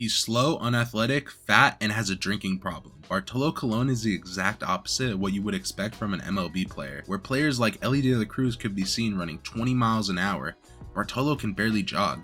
He's slow, unathletic, fat, and has a drinking problem. Bartolo Colon is the exact opposite of what you would expect from an MLB player. Where players like Elly De La Cruz could be seen running 20 miles an hour, Bartolo can barely jog,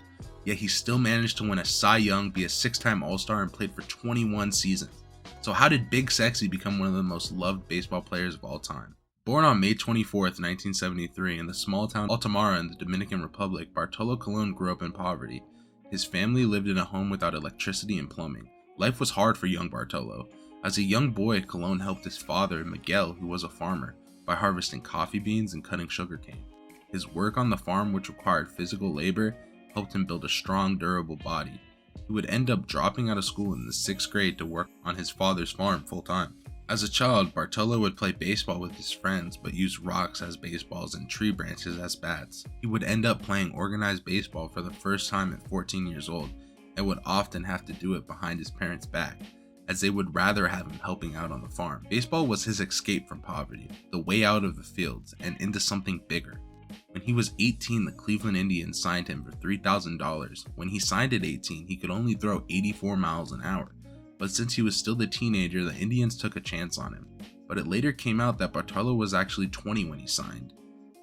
yet he still managed to win a Cy Young, be a 6-time All-Star, and played for 21 seasons. So how did Big Sexy become one of the most loved baseball players of all time? Born on May 24th, 1973 in the small town Altamara in the Dominican Republic, Bartolo Colon grew up in poverty. His family lived in a home without electricity and plumbing. Life was hard for young Bartolo. As a young boy, Colon helped his father, Miguel, who was a farmer, by harvesting coffee beans and cutting sugarcane. His work on the farm, which required physical labor, helped him build a strong, durable body. He would end up dropping out of school in the 6th grade to work on his father's farm full-time. As a child, Bartolo would play baseball with his friends, but use rocks as baseballs and tree branches as bats. He would end up playing organized baseball for the first time at 14 years old, and would often have to do it behind his parents' back, as they would rather have him helping out on the farm. Baseball was his escape from poverty, the way out of the fields, and into something bigger. When he was 18, the Cleveland Indians signed him for $3,000. When he signed at 18, he could only throw 84 miles an hour. But since he was still a teenager, the Indians took a chance on him. But it later came out that Bartolo was actually 20 when he signed.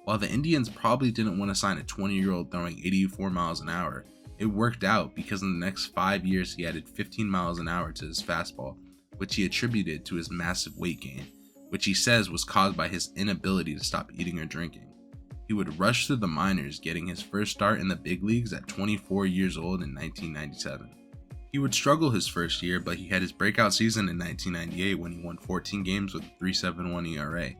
While the Indians probably didn't want to sign a 20-year-old throwing 84 miles an hour, it worked out because in the next 5 years he added 15 miles an hour to his fastball, which he attributed to his massive weight gain, which he says was caused by his inability to stop eating or drinking. He would rush through the minors, getting his first start in the big leagues at 24 years old in 1997. He would struggle his first year, but he had his breakout season in 1998 when he won 14 games with a 3.71 ERA.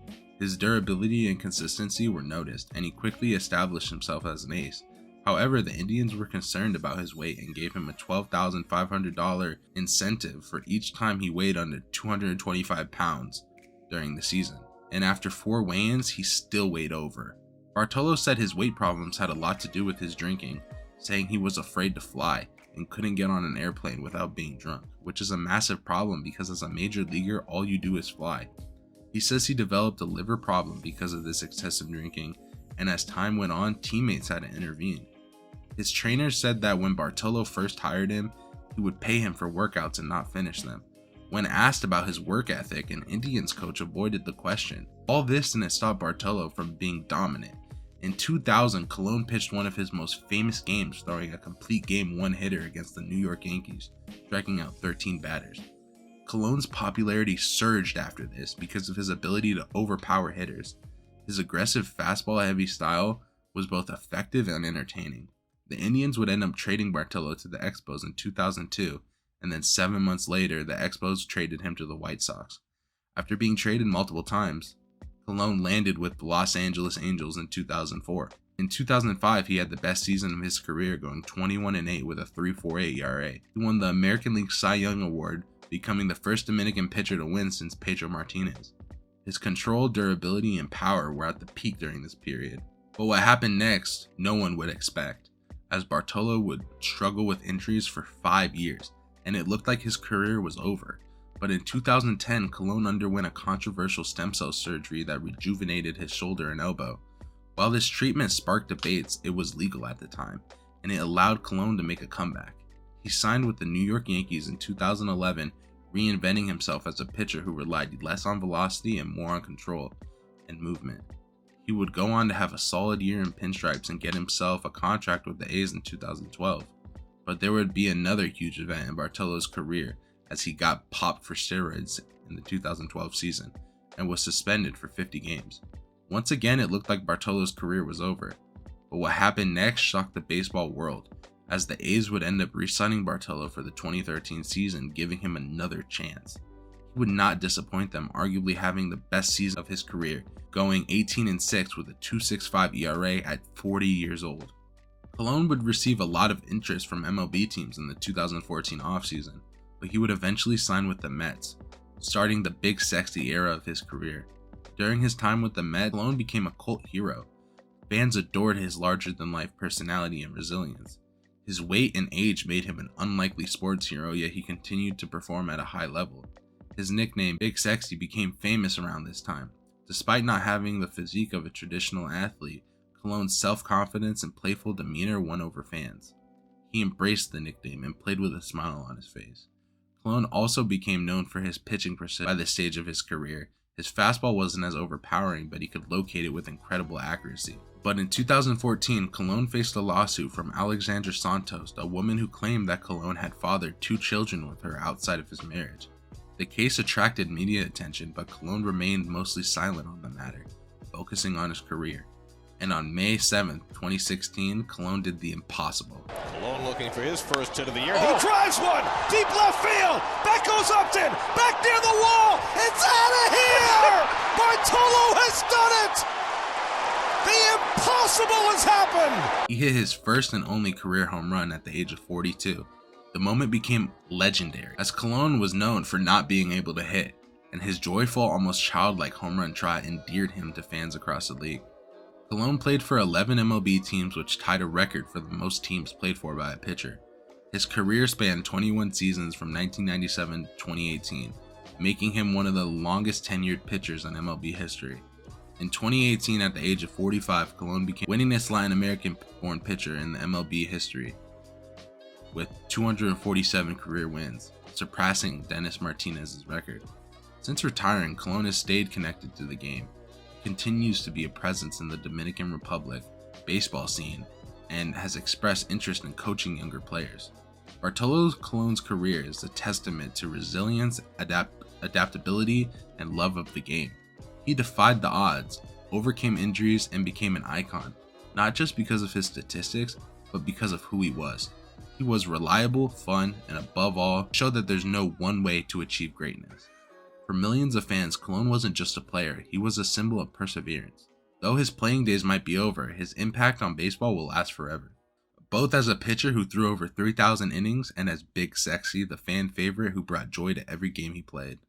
His durability and consistency were noticed, and he quickly established himself as an ace. However, the Indians were concerned about his weight and gave him a $12,500 incentive for each time he weighed under 225 pounds during the season. And after 4 weigh-ins, he still weighed over. Bartolo said his weight problems had a lot to do with his drinking, saying he was afraid to fly and couldn't get on an airplane without being drunk, which is a massive problem because as a major leaguer, all you do is fly. He says he developed a liver problem because of this excessive drinking, and as time went on, teammates had to intervene. His trainer said that when Bartolo first hired him, he would pay him for workouts and not finish them. When asked about his work ethic, an Indians coach avoided the question. All this didn't stop Bartolo from being dominant. In 2000, Colon pitched one of his most famous games, throwing a complete game one-hitter against the New York Yankees, striking out 13 batters. Colon's popularity surged after this because of his ability to overpower hitters. His aggressive fastball-heavy style was both effective and entertaining. The Indians would end up trading Bartolo to the Expos in 2002, and then 7 months later, the Expos traded him to the White Sox. After being traded multiple times, Colon landed with the Los Angeles Angels in 2004. In 2005, he had the best season of his career, going 21-8 with a 3.48 ERA. He won the American League Cy Young Award, becoming the first Dominican pitcher to win since Pedro Martinez. His control, durability, and power were at the peak during this period. But what happened next, no one would expect, as Bartolo would struggle with injuries for 5 years, and it looked like his career was over. But in 2010, Colon underwent a controversial stem cell surgery that rejuvenated his shoulder and elbow. While this treatment sparked debates, it was legal at the time, and it allowed Colon to make a comeback. He signed with the New York Yankees in 2011, reinventing himself as a pitcher who relied less on velocity and more on control and movement. He would go on to have a solid year in pinstripes and get himself a contract with the A's in 2012. But there would be another huge event in Bartolo's career, as he got popped for steroids in the 2012 season and was suspended for 50 games. Once again, it looked like Bartolo's career was over. But what happened next shocked the baseball world, as the A's would end up re-signing Bartolo for the 2013 season, giving him another chance. He would not disappoint them, arguably having the best season of his career, going 18-6 with a 2.65 ERA at 40 years old. Colon would receive a lot of interest from MLB teams in the 2014 offseason, but he would eventually sign with the Mets, starting the Big Sexy era of his career. During his time with the Mets, Colon became a cult hero. Fans adored his larger-than-life personality and resilience. His weight and age made him an unlikely sports hero, yet he continued to perform at a high level. His nickname, Big Sexy, became famous around this time. Despite not having the physique of a traditional athlete, Colon's self-confidence and playful demeanor won over fans. He embraced the nickname and played with a smile on his face. Colon also became known for his pitching precision by this stage of his career. His fastball wasn't as overpowering, but he could locate it with incredible accuracy. But in 2014, Colon faced a lawsuit from Alexandra Santos, a woman who claimed that Colon had fathered 2 children with her outside of his marriage. The case attracted media attention, but Colon remained mostly silent on the matter, focusing on his career. And on May 7, 2016, Colon did the impossible. Colon looking for his first hit of the year. He drives one! Deep left field! Back goes Upton! Back near the wall! It's out of here! Bartolo has done it! The impossible has happened! He hit his first and only career home run at the age of 42. The moment became legendary, as Colon was known for not being able to hit, and his joyful, almost childlike home run trot endeared him to fans across the league. Colon played for 11 MLB teams, which tied a record for the most teams played for by a pitcher. His career spanned 21 seasons from 1997 to 2018, making him one of the longest tenured pitchers in MLB history. In 2018, at the age of 45, Colon became the winningest Latin American-born pitcher in the MLB history, with 247 career wins, surpassing Dennis Martinez's record. Since retiring, Colon has stayed connected to the game. He continues to be a presence in the Dominican Republic baseball scene and has expressed interest in coaching younger players. Bartolo Colon's career is a testament to resilience, adaptability, and love of the game. He defied the odds, overcame injuries, and became an icon, not just because of his statistics, but because of who he was. He was reliable, fun, and above all, showed that there's no one way to achieve greatness. For millions of fans, Colon wasn't just a player, he was a symbol of perseverance. Though his playing days might be over, his impact on baseball will last forever. Both as a pitcher who threw over 3,000 innings and as Big Sexy, the fan favorite who brought joy to every game he played.